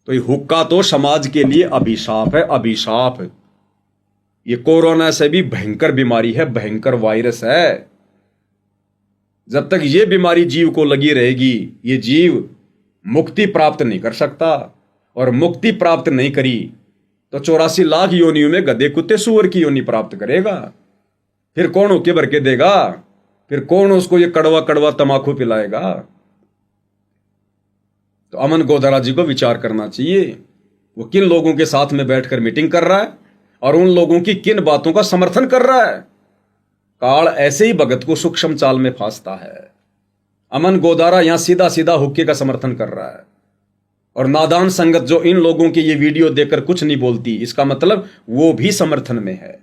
तो ये हुक्का तो समाज के लिए अभिशाप है, अभिशाप। ये कोरोना से भी भयंकर बीमारी है, भयंकर वायरस है। जब तक ये बीमारी जीव को लगी रहेगी, ये जीव मुक्ति प्राप्त नहीं कर सकता, और मुक्ति प्राप्त नहीं करी तो 84 लाख योनियों में गधे कुत्ते सूअर की योनि प्राप्त करेगा। फिर कौन होके भर के देगा? फिर कौन उसको ये कड़वा कड़वा तमाकू पिलाएगा? तो अमन गोदारा जी को विचार करना चाहिए, वो किन लोगों के साथ में बैठकर मीटिंग कर रहा है और उन लोगों की किन बातों का समर्थन कर रहा है। काल ऐसे ही भगत को सूक्ष्म चाल में फांसता है। अमन गोदारा यहां सीधा सीधा हुक्के का समर्थन कर रहा है, और नादान संगत जो इन लोगों की ये वीडियो देखकर कुछ नहीं बोलती, इसका मतलब वो भी समर्थन में है,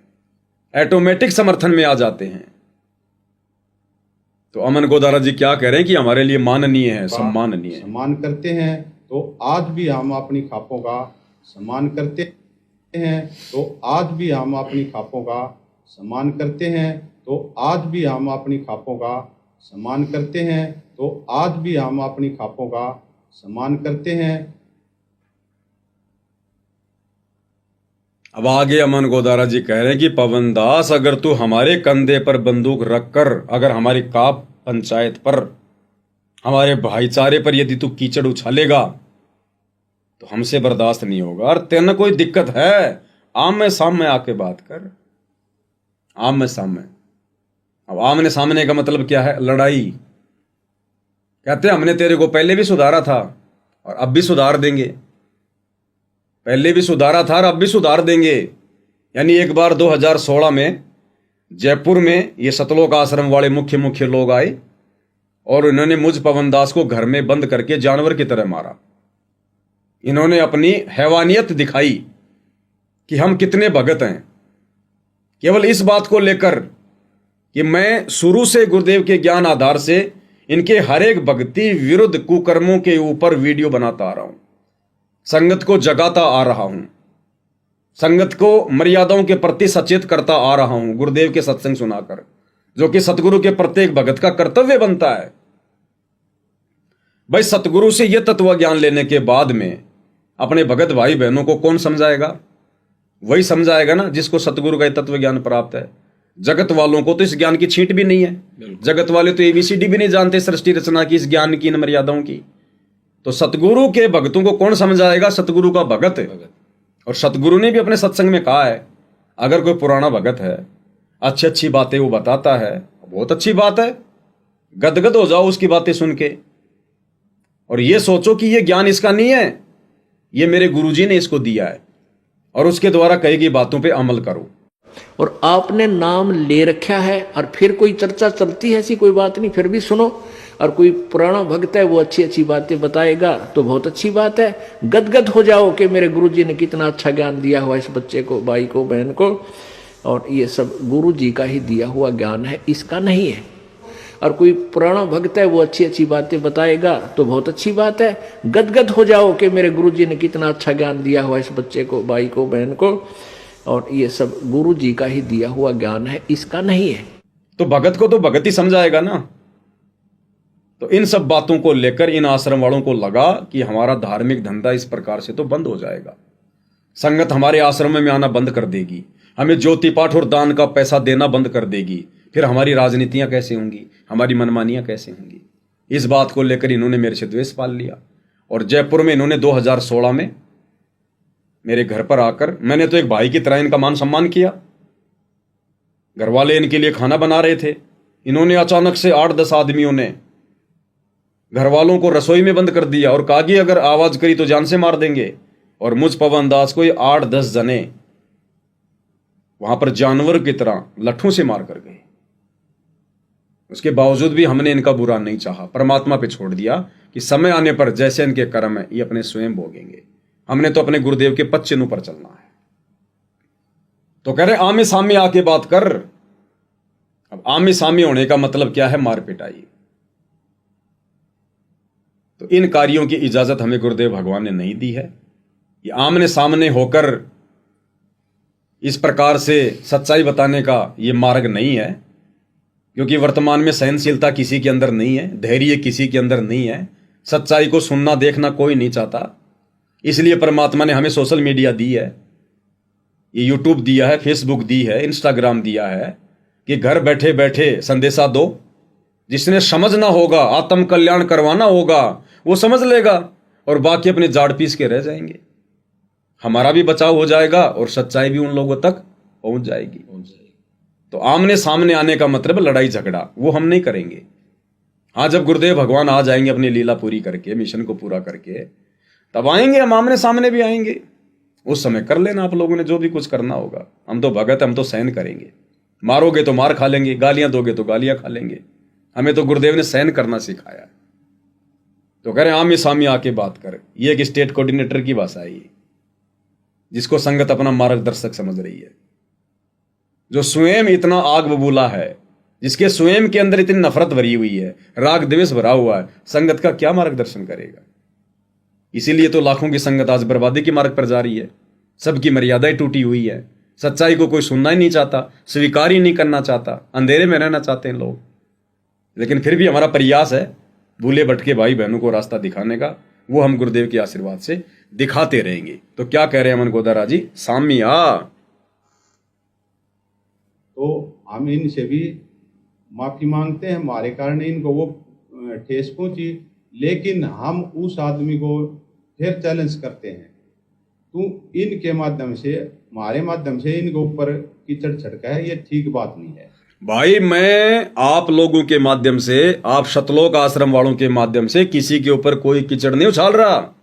ऑटोमेटिक समर्थन में आ जाते हैं। तो अमन गोदारा जी क्या कह रहे हैं कि हमारे लिए माननीय है, सम्माननीय है। सम्मान करते हैं तो आज भी हम अपनी खापों का सम्मान करते हैं, तो आज भी हम अपनी खापों का सम्मान करते हैं, तो आज भी हम अपनी खापों का सम्मान करते हैं, तो आज भी हम अपनी खापों का सम्मान करते हैं। अब आगे अमन गोदारा जी कह रहे हैं कि पवन दास, अगर तू हमारे कंधे पर बंदूक रखकर अगर हमारी काप पंचायत पर, हमारे भाईचारे पर यदि तू कीचड़ उछालेगा तो हमसे बर्दाश्त नहीं होगा। और तेना कोई दिक्कत है, आमने सामने आके बात कर, आमने सामने। अब आमने सामने का मतलब क्या है? लड़ाई। कहते हैं हमने तेरे को पहले भी सुधारा था और अब भी सुधार देंगे, पहले भी सुधारा था और अब भी सुधार देंगे। यानी एक बार 2016 में जयपुर में ये सतलोक आश्रम वाले मुख्य लोग आए और इन्होंने मुझ पवन दास को घर में बंद करके जानवर की तरह मारा। इन्होंने अपनी हैवानियत दिखाई कि हम कितने भगत हैं, केवल इस बात को लेकर कि मैं शुरू से गुरुदेव के ज्ञान आधार से इनके हर एक भक्ति विरुद्ध कुकर्मों के ऊपर वीडियो बनाता आ रहा हूं, संगत को जगाता आ रहा हूं, संगत को मर्यादाओं के प्रति सचेत करता आ रहा हूं गुरुदेव के सत्संग सुनाकर, जो कि सतगुरु के प्रत्येक भगत का कर्तव्य बनता है। भाई सतगुरु से यह तत्व ज्ञान लेने के बाद में अपने भगत भाई बहनों को कौन समझाएगा? वही समझाएगा ना जिसको सतगुरु का तत्व ज्ञान प्राप्त है। जगत वालों को तो इस ज्ञान की छींट भी नहीं है, जगत वाले तो एबीसीडी भी नहीं जानते सृष्टि रचना की, इस ज्ञान की, इन मर्यादाओं की। तो सतगुरु के भक्तों को कौन समझाएगा? सतगुरु का भगत है। और सतगुरु ने भी अपने सत्संग में कहा है, अगर कोई पुराना भगत है, अच्छी अच्छी बातें वो बताता है, बहुत अच्छी बात है, गदगद हो जाओ उसकी बातें सुन के, और ये सोचो कि ये ज्ञान इसका नहीं है, ये मेरे गुरुजी ने इसको दिया है, और उसके द्वारा कही गई बातों पे अमल करो। और आपने नाम ले रखा है और फिर कोई चर्चा चलती है, ऐसी कोई बात नहीं, फिर भी सुनो। और कोई पुराना भक्त है वो अच्छी अच्छी बातें बताएगा तो बहुत अच्छी बात है, गदगद हो जाओ कि मेरे गुरुजी ने कितना अच्छा ज्ञान दिया हुआ इस बच्चे को, भाई को, बहन को, और ये सब गुरुजी का ही दिया हुआ ज्ञान है, इसका नहीं है। और कोई पुराना भक्त है वो अच्छी अच्छी बातें बताएगा तो बहुत अच्छी बात है, गदगद हो जाओ कि मेरे गुरुजी ने कितना अच्छा ज्ञान दिया हुआ इस बच्चे को, भाई को, बहन को, और ये सब गुरुजी का ही दिया हुआ ज्ञान है, इसका नहीं है। तो भगत को तो भगत ही समझाएगा ना। तो इन सब बातों को लेकर इन आश्रम वालों को लगा कि हमारा धार्मिक धंधा इस प्रकार से तो बंद हो जाएगा, संगत हमारे आश्रम में आना बंद कर देगी, हमें ज्योति पाठ और दान का पैसा देना बंद कर देगी, फिर हमारी राजनीतियां कैसे होंगी, हमारी मनमानियां कैसे होंगी। इस बात को लेकर इन्होंने मेरे से द्वेष पाल लिया। और जयपुर में इन्होंने 2016 में मेरे घर पर आकर, मैंने तो एक भाई की तरह इनका मान सम्मान किया, घर वाले इनके लिए खाना बना रहे थे, इन्होंने अचानक से 8-10 आदमियों ने घर वालों को रसोई में बंद कर दिया और कहा कि अगर आवाज करी तो जान से मार देंगे। और मुझ पवन दास को ये 8-10 जने वहां पर जानवर की तरह लट्ठों से मार कर गए। उसके बावजूद भी हमने इनका बुरा नहीं चाहा, परमात्मा पे छोड़ दिया कि समय आने पर जैसे इनके कर्म है ये अपने स्वयं भोगेंगे, हमने तो अपने गुरुदेव के पद चिन्हों पर चलना है। तो कह रहे आमे सामने आके बात कर। अब आमे सामने होने का मतलब क्या है? मार पिटाई। तो इन कार्यों की इजाजत हमें गुरुदेव भगवान ने नहीं दी है। ये आमने सामने होकर इस प्रकार से सच्चाई बताने का ये मार्ग नहीं है, क्योंकि वर्तमान में सहनशीलता किसी के अंदर नहीं है, धैर्य किसी के अंदर नहीं है, सच्चाई को सुनना देखना कोई नहीं चाहता। इसलिए परमात्मा ने हमें सोशल मीडिया दी है, ये यूट्यूब दिया है, फेसबुक दी है, इंस्टाग्राम दिया है कि घर बैठे बैठे संदेशा दो। जिसने समझना होगा, आत्म कल्याण करवाना होगा, वो समझ लेगा और बाकी अपने जाड़ पीस के रह जाएंगे। हमारा भी बचाव हो जाएगा और सच्चाई भी उन लोगों तक पहुंच जाएगी। तो आमने सामने आने का मतलब लड़ाई झगड़ा वो हम नहीं करेंगे। हाँ, जब गुरुदेव भगवान आ जाएंगे अपनी लीला पूरी करके, मिशन को पूरा करके, तब आएंगे हम, आमने सामने भी आएंगे। उस समय कर लेना आप लोगों ने जो भी कुछ करना होगा। हम तो भगत, हम तो सहन करेंगे। मारोगे तो मार खा लेंगे, गालियां दोगे तो गालियां खा लेंगे। हमें तो गुरुदेव ने सहन करना सिखाया। तो कह रहे आमी सामी आके बात कर। ये एक स्टेट कोऑर्डिनेटर की भाषा है ये, जिसको संगत अपना मार्गदर्शक समझ रही है, जो स्वयं इतना आग बबूला है, जिसके स्वयं के अंदर इतनी नफरत भरी हुई है, राग द्वेष भरा हुआ है, संगत का क्या मार्गदर्शन करेगा। इसीलिए तो लाखों की संगत आज बर्बादी के मार्ग पर जा रही है। सबकी मर्यादाएं टूटी हुई है, सच्चाई को कोई सुनना ही नहीं चाहता, स्वीकार ही नहीं करना चाहता, अंधेरे में रहना चाहते हैं लोग। लेकिन फिर भी हमारा प्रयास है भूले भटके भाई बहनों को रास्ता दिखाने का, वो हम गुरुदेव के आशीर्वाद से दिखाते रहेंगे। तो क्या कह रहे हैं अमन गोदारा जी, सामिया? तो हम इनसे भी माफी मांगते हैं, हमारे कारण इनको वो ठेस पहुंची, लेकिन हम उस आदमी को फिर चैलेंज करते हैं, तू इनके माध्यम से, हमारे माध्यम से इनके ऊपर कीचड़ छिड़का है, ये ठीक बात नहीं है। भाई मैं आप लोगों के माध्यम से, आप शतलोक आश्रम वालों के माध्यम से किसी के ऊपर कोई कीचड़ नहीं उछाल रहा,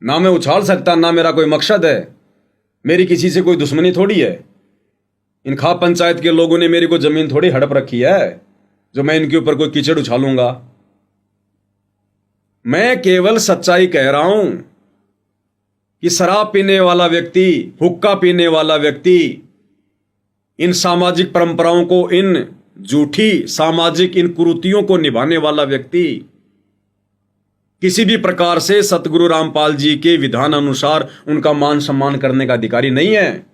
ना मैं उछाल सकता, ना मेरा कोई मकसद है। मेरी किसी से कोई दुश्मनी थोड़ी है। इन खाप पंचायत के लोगों ने मेरी को जमीन थोड़ी हड़प रखी है जो मैं इनके ऊपर कोई कीचड़ उछालूंगा। मैं केवल सच्चाई कह रहा हूं कि शराब पीने वाला व्यक्ति, हुक्का पीने वाला व्यक्ति, इन सामाजिक परंपराओं को, इन झूठी सामाजिक इन कुरीतियों को निभाने वाला व्यक्ति किसी भी प्रकार से सतगुरु रामपाल जी के विधान अनुसार उनका मान सम्मान करने का अधिकारी नहीं है।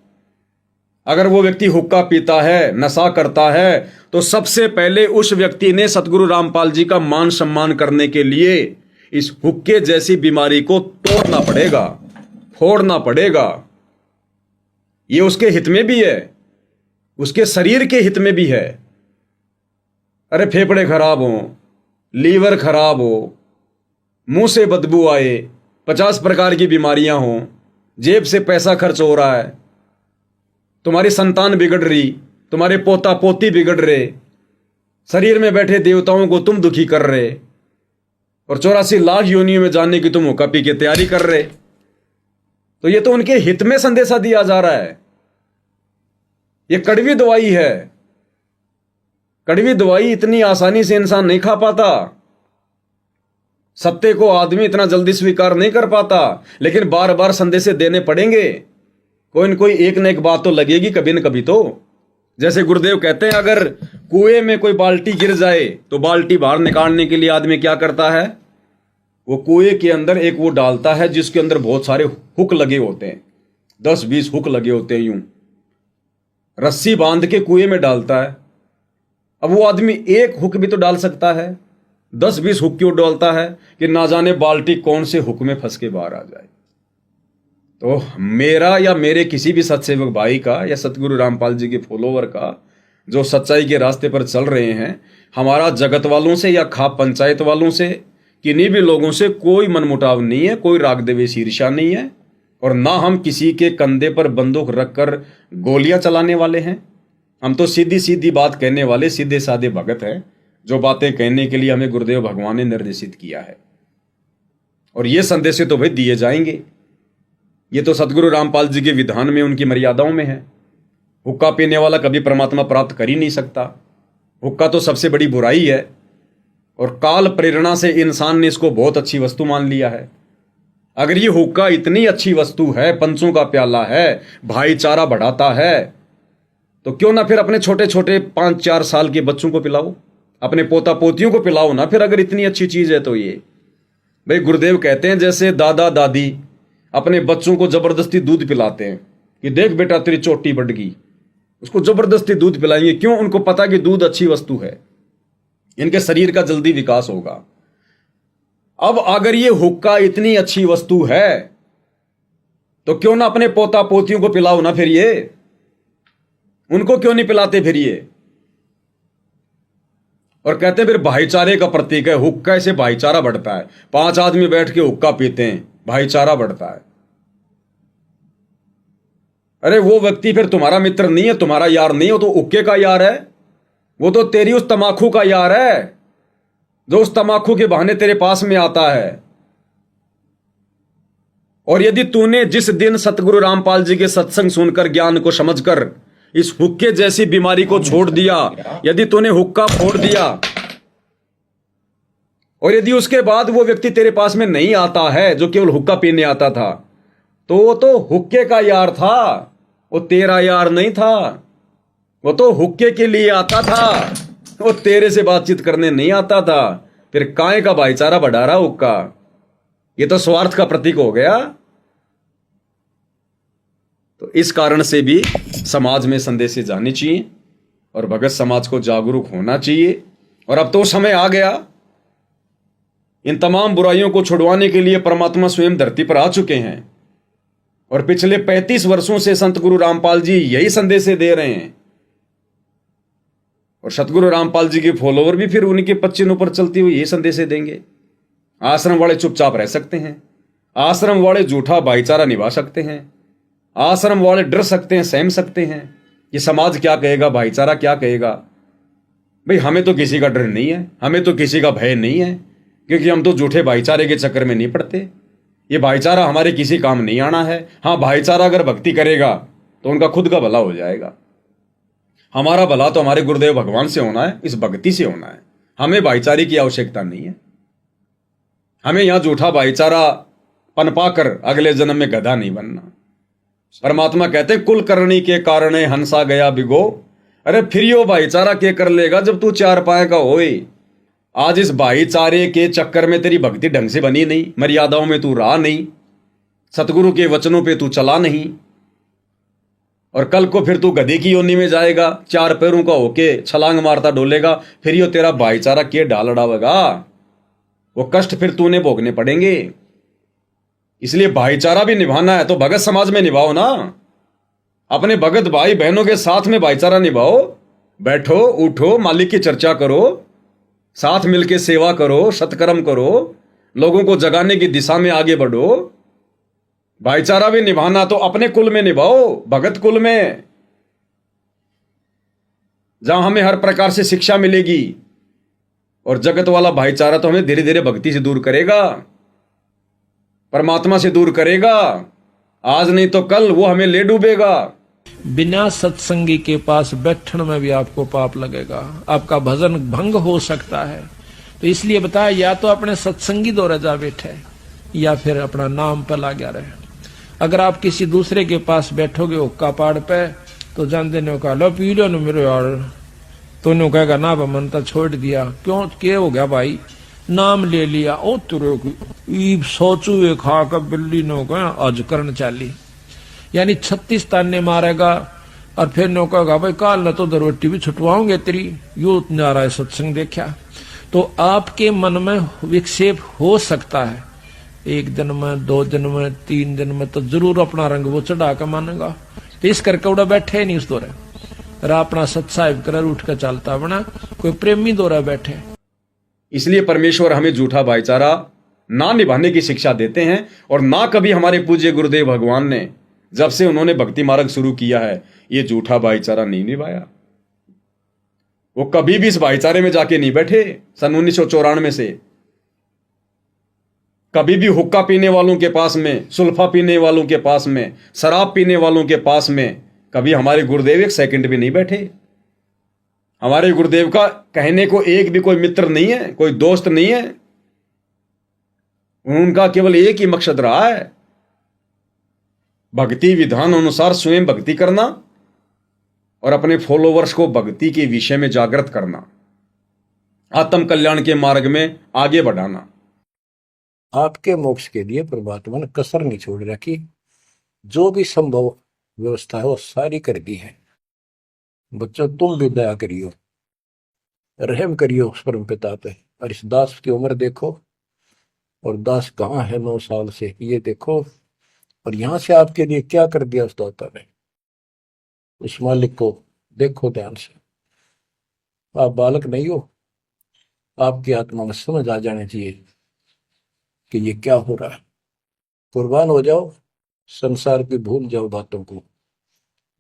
अगर वो व्यक्ति हुक्का पीता है, नशा करता है, तो सबसे पहले उस व्यक्ति ने सतगुरु रामपाल जी का मान सम्मान करने के लिए इस हुक्के जैसी बीमारी को तोड़ना पड़ेगा, फोड़ना पड़ेगा। ये उसके हित में भी है, उसके शरीर के हित में भी है। अरे फेफड़े खराब हो, लीवर खराब हो, मुंह से बदबू आए, 50 प्रकार की बीमारियां हो, जेब से पैसा खर्च हो रहा है, तुम्हारी संतान बिगड़ रही, तुम्हारे पोता पोती बिगड़ रहे, शरीर में बैठे देवताओं को तुम दुखी कर रहे, और 84 लाख योनियों में जाने की तुम हुक्का पी की तैयारी कर रहे। तो ये तो उनके हित में संदेशा दिया जा रहा है। ये कड़वी दवाई है। कड़वी दवाई इतनी आसानी से इंसान नहीं खा पाता। सत्य को आदमी इतना जल्दी स्वीकार नहीं कर पाता, लेकिन बार बार संदेशे देने पड़ेंगे। कोई न कोई एक न एक बात तो लगेगी कभी न कभी तो। जैसे गुरुदेव कहते हैं, अगर कुएं में कोई बाल्टी गिर जाए तो बाल्टी बाहर निकालने के लिए आदमी क्या करता है, वो कुएं के अंदर एक वो डालता है जिसके अंदर बहुत सारे हुक लगे होते हैं, 10-20 हुक लगे होते हैं, यूं रस्सी बांध के कुएं में डालता है। अब वो आदमी एक हुक भी तो डाल सकता है, 10-20 हुक क्यों डालता है कि ना जाने बाल्टी कौन से हुक में फंस के बाहर आ जाए। तो मेरा या मेरे किसी भी सत्सेवक भाई का या सतगुरु रामपाल जी के फॉलोवर का जो सच्चाई के रास्ते पर चल रहे हैं, हमारा जगत वालों से या खाप पंचायत वालों से, किन्हीं भी लोगों से कोई मनमुटाव नहीं है, कोई राग द्वेष ईर्ष्या नहीं है, और ना हम किसी के कंधे पर बंदूक रखकर गोलियां चलाने वाले हैं। हम तो सीधी सीधी बात कहने वाले सीधे साधे भगत हैं, जो बातें कहने के लिए हमें गुरुदेव भगवान ने निर्देशित किया है। और ये संदेश तो भाई दिए जाएंगे, ये तो सतगुरु रामपाल जी के विधान में, उनकी मर्यादाओं में है। हुक्का पीने वाला कभी परमात्मा प्राप्त कर ही नहीं सकता। हुक्का तो सबसे बड़ी बुराई है, और काल प्रेरणा से इंसान ने इसको बहुत अच्छी वस्तु मान लिया है। अगर ये हुक्का इतनी अच्छी वस्तु है, पंचों का प्याला है, भाईचारा बढ़ाता है, तो क्यों ना फिर अपने छोटे छोटे 5-4 साल के बच्चों को पिलाओ, अपने पोता पोतियों को पिलाओ ना फिर, अगर इतनी अच्छी चीज है तो। ये भाई गुरुदेव कहते हैं जैसे दादा दादी अपने बच्चों को जबरदस्ती दूध पिलाते हैं कि देख बेटा तेरी चोटी बढ़ गई, उसको जबरदस्ती दूध पिलाएंगे। क्यों? उनको पता कि दूध अच्छी वस्तु है, इनके शरीर का जल्दी विकास होगा। अब अगर ये हुक्का इतनी अच्छी वस्तु है तो क्यों ना अपने पोता पोतियों को पिलाओ ना फिर ये, उनको क्यों नहीं पिलाते फिर ये। और कहते हैं फिर भाईचारे का प्रतीक है हुक्का, से भाईचारा बढ़ता है। 5 आदमी बैठ के हुक्का पीते हैं, भाईचारा बढ़ता है। अरे वो व्यक्ति फिर तुम्हारा मित्र नहीं है, तुम्हारा यार नहीं है, वो तो हुक्के का यार है। वो तो तेरी उस तमाकू का यार है जो उस तमाकू के बहाने तेरे पास में आता है। और यदि तूने जिस दिन सतगुरु रामपाल जी के सत्संग सुनकर ज्ञान को समझकर इस हुक्के जैसी बीमारी को छोड़ दिया, यदि तूने हुक्का फोड़ दिया और यदि उसके बाद वो व्यक्ति तेरे पास में नहीं आता है जो केवल हुक्का पीने आता था, तो वो तो हुक्के का यार था, वो तेरा यार नहीं था। वो तो हुक्के के लिए आता था, वो तेरे से बातचीत करने नहीं आता था। फिर काय का भाईचारा बढ़ा रहा हुक्का, ये तो स्वार्थ का प्रतीक हो गया। तो इस कारण से भी समाज में संदेशे जाने चाहिए और भगत समाज को जागरूक होना चाहिए। और अब तो समय आ गया, इन तमाम बुराइयों को छुड़वाने के लिए परमात्मा स्वयं धरती पर आ चुके हैं और पिछले 35 वर्षों से संत गुरु रामपाल जी यही संदेशे दे रहे हैं। और सतगुरु रामपाल जी के फॉलोवर भी फिर उनके पच्चीनों पर चलती हुई यही संदेशे देंगे। आश्रम वाले चुपचाप रह सकते हैं, आश्रम वाले झूठा भाईचारा निभा सकते हैं, आश्रम वाले डर सकते हैं, सहम सकते हैं कि समाज क्या कहेगा, भाईचारा क्या कहेगा। भाई हमें तो किसी का डर नहीं है, हमें तो किसी का भय नहीं है, क्योंकि हम तो झूठे भाईचारे के चक्कर में नहीं पड़ते। ये भाईचारा हमारे किसी काम नहीं आना है। हाँ, भाईचारा अगर भक्ति करेगा तो उनका खुद का भला हो जाएगा। हमारा भला तो हमारे गुरुदेव भगवान से होना है, इस भक्ति से होना है। हमें भाईचारे की आवश्यकता नहीं है। हमें यहां झूठा भाईचारा पनपा कर अगले जन्म में गधा नहीं बनना। परमात्मा कहते कुल करनी के कारण हंसा गया बिगो। अरे फिर यो भाईचारा के कर लेगा जब तू 4 पाए का होए। आज इस भाईचारे के चक्कर में तेरी भक्ति ढंग से बनी नहीं, मर्यादाओं में तू रहा नहीं, सतगुरु के वचनों पे तू चला नहीं, और कल को फिर तू गधे की योनि में जाएगा, 4 पैरों का होके छलांग मारता डोलेगा। फिर यो तेरा भाईचारा के डाल डावेगा, वो कष्ट फिर तूने भोगने पड़ेंगे। इसलिए भाईचारा भी निभाना है तो भगत समाज में निभाओ ना, अपने भगत भाई बहनों के साथ में भाईचारा निभाओ। बैठो उठो, मालिक की चर्चा करो, साथ मिलके सेवा करो, सत्कर्म करो, लोगों को जगाने की दिशा में आगे बढ़ो। भाईचारा भी निभाना तो अपने कुल में निभाओ, भगत कुल में, जहां हमें हर प्रकार से शिक्षा मिलेगी। और जगत वाला भाईचारा तो हमें धीरे धीरे भक्ति से दूर करेगा, परमात्मा से दूर करेगा। आज नहीं तो कल वो हमें ले डूबेगा। बिना सत्संगी के पास बैठने में भी आपको पाप लगेगा, आपका भजन भंग हो सकता है। तो इसलिए बताया, या तो अपने सत्संगी दौरा जा बैठे या फिर अपना नाम पर ला गया रहे। अगर आप किसी दूसरे के पास बैठोगे हुक्का पाड़ पे, तो जानते ने कहा लो पी लो न मेरे यार, तो नो कहेगा ना मन तो छोड़ दिया। क्यों क्या हो गया भाई, नाम ले लिया, ओ तुरे की सोचू खा कर बिल्ली नो कहा आज करन चाली, यानी 36 ताने मारेगा। और फिर नो कहेगा भाई काल न तो रोटी भी छुटवाओगे तेरी, यू नारा सत्संग देखा। तो आपके मन में विक्षेप हो सकता है, 1 दिन में, 2 दिन में, 3 दिन में, तो जरूर अपना रंग वो चढ़ा कर मानेगा। तो इस करके उड़ा बैठे नहीं उस दौरे, अपना सत्साहिब कर उठ कर चलता बना, कोई प्रेमी दौरा बैठे। इसलिए परमेश्वर हमें झूठा भाईचारा ना निभाने की शिक्षा देते हैं। और ना कभी हमारे पूज्य गुरुदेव भगवान ने, जब से उन्होंने भक्ति मार्ग शुरू किया है, ये झूठा भाईचारा नहीं निभाया। वो कभी भी इस भाईचारे में जाके नहीं बैठे। सन 1994 से कभी भी हुक्का पीने वालों के पास में, सुल्फा पीने वालों के पास में, शराब पीने वालों के पास में कभी हमारे गुरुदेव 1 सेकंड भी नहीं बैठे। हमारे गुरुदेव का कहने को एक भी कोई मित्र नहीं है, कोई दोस्त नहीं है। उनका केवल एक ही मकसद रहा है, भक्ति विधान अनुसार स्वयं भक्ति करना और अपने फॉलोवर्स को भक्ति के विषय में जागृत करना, आत्म कल्याण के मार्ग में आगे बढ़ाना। आपके मोक्ष के लिए परमात्मा ने कसर नहीं छोड़ रखी। जो भी संभव व्यवस्था है वो सारी कर दी है। बच्चों तुम भी दया करियो, रहम करियो उस परम पिता पे। और इस दास की उम्र देखो, और दास कहाँ है 9 साल से, ये देखो और यहां से आपके लिए क्या कर दिया उस दाता ने, उस मालिक को देखो ध्यान से। आप बालक नहीं हो, आपकी आत्मा में समझ आ जानी चाहिए कि ये क्या हो रहा है। कुर्बान हो जाओ, संसार की भूल जाओ बातों को,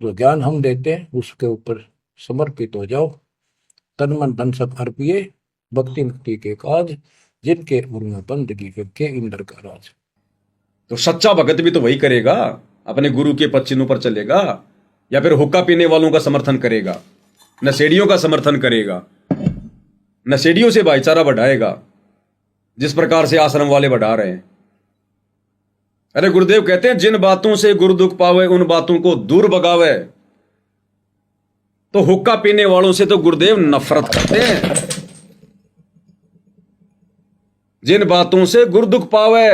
जो ज्ञान हम देते हैं उसके ऊपर समर्पित हो जाओ। तन मन धन सब अर्पिए, भक्ति मुक्ति के काज, जिनके उनमें बंदगी करके इंद्र का राज। तो सच्चा भगत भी तो वही करेगा, अपने गुरु के पद चिन्हों पर चलेगा, या फिर हुक्का पीने वालों का समर्थन करेगा, नशेड़ियों का समर्थन करेगा, नशेड़ियों से भाईचारा बढ़ाएगा जिस प्रकार से आश्रम वाले बढ़ा रहे हैं। अरे गुरुदेव कहते हैं जिन बातों से गुरु दुख पावे उन बातों को दूर भगावे। तो हुक्का पीने वालों से तो गुरुदेव नफरत करते हैं। जिन बातों से गुरु दुख पावे,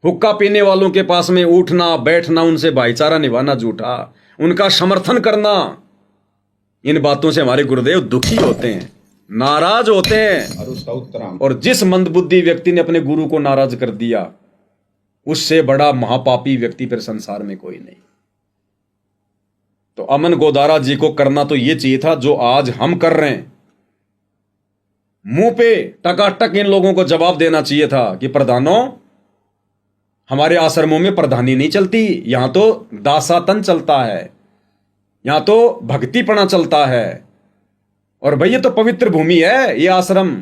हुक्का पीने वालों के पास में उठना बैठना, उनसे भाईचारा निभाना झूठा, उनका समर्थन करना, इन बातों से हमारे गुरुदेव दुखी होते हैं, नाराज होते हैं। और उसका उत्तर हम और जिस मंदबुद्धि व्यक्ति ने अपने गुरु को नाराज कर दिया, उससे बड़ा महापापी व्यक्ति फिर संसार में कोई नहीं। तो अमन गोदारा जी को करना तो ये चाहिए था जो आज हम कर रहे हैं। मुंह पे टकाटक इन लोगों को जवाब देना चाहिए था कि प्रधानों, हमारे आश्रमों में प्रधानी नहीं चलती, यहां तो दासातन चलता है, यहां तो भक्तिपना चलता है। और भाई ये तो पवित्र भूमि है ये आश्रम।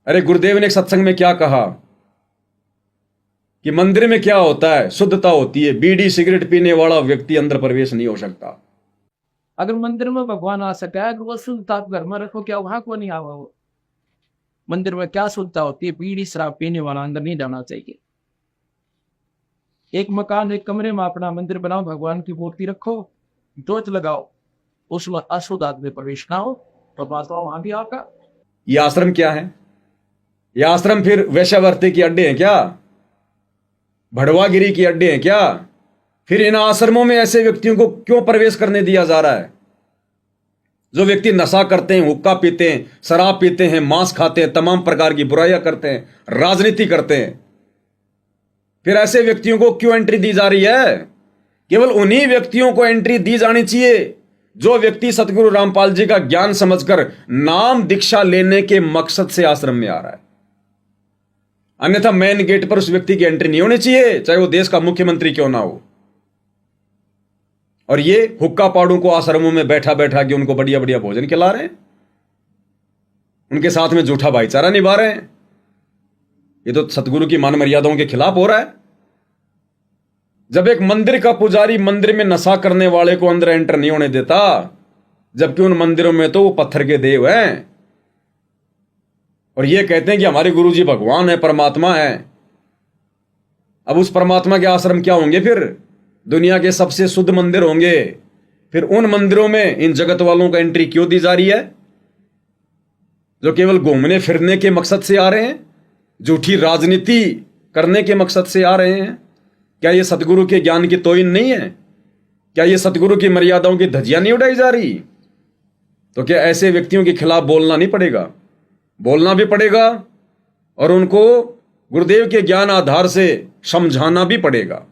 अरे गुरुदेव ने एक सत्संग में क्या कहा कि मंदिर में क्या होता है, शुद्धता होती है, बीड़ी सिगरेट पीने वाला व्यक्ति अंदर प्रवेश नहीं हो सकता। अगर मंदिर में भगवान आ सका है, अगर वो शुद्धता आप घर में रखो, क्या वहां को नहीं आवा? वो मंदिर में क्या शुद्धता होती है? बीड़ी शराब पीने वाला अंदर नहीं जाना चाहिए। एक मकान एक कमरे में अपना मंदिर बनाओ, भगवान की मूर्ति रखो, जोत लगाओ, उसमें अशुद्ध आदमी प्रवेश ना हो, परमात्मा वहां भी आका। ये आश्रम क्या है? ये आश्रम फिर वेश्यावृत्ति के अड्डे हैं क्या? भड़वागिरी के अड्डे हैं क्या? फिर इन आश्रमों में ऐसे व्यक्तियों को क्यों प्रवेश करने दिया जा रहा है? जो व्यक्ति नशा करते हैं, हुक्का पीते हैं, शराब पीते हैं, मांस खाते हैं, तमाम प्रकार की बुराइयां करते हैं, राजनीति करते हैं, फिर ऐसे व्यक्तियों को क्यों एंट्री दी जा रही है? केवल उन्हीं व्यक्तियों को एंट्री दी जानी चाहिए जो व्यक्ति सतगुरु रामपाल जी का ज्ञान समझकर नाम दीक्षा लेने के मकसद से आश्रम में आ रहा है। अन्यथा मेन गेट पर उस व्यक्ति की एंट्री नहीं होनी चाहिए, चाहे वो देश का मुख्यमंत्री क्यों ना हो। और ये हुक्का पाड़ों को आश्रमों में बैठा बैठा के उनको बढ़िया बढ़िया भोजन खिला रहे हैं, उनके साथ में झूठा भाईचारा निभा रहे हैं। ये तो सतगुरु की मान मर्यादाओं के खिलाफ हो रहा है। जब एक मंदिर का पुजारी मंदिर में नशा करने वाले को अंदर एंटर नहीं होने देता, जबकि उन मंदिरों में तो वो पत्थर के देव हैं, और ये कहते हैं कि हमारे गुरुजी भगवान है, परमात्मा है। अब उस परमात्मा के आश्रम क्या होंगे? फिर दुनिया के सबसे शुद्ध मंदिर होंगे। फिर उन मंदिरों में इन जगत वालों का एंट्री क्यों दी जा रही है, जो केवल घूमने फिरने के मकसद से आ रहे हैं, झूठी राजनीति करने के मकसद से आ रहे हैं? क्या ये सतगुरु के ज्ञान की तोहिन नहीं है? क्या ये सतगुरु की मर्यादाओं की धज्जियां नहीं उड़ाई जा रही? तो क्या ऐसे व्यक्तियों के खिलाफ बोलना नहीं पड़ेगा? बोलना भी पड़ेगा, और उनको गुरुदेव के ज्ञान आधार से समझाना भी पड़ेगा।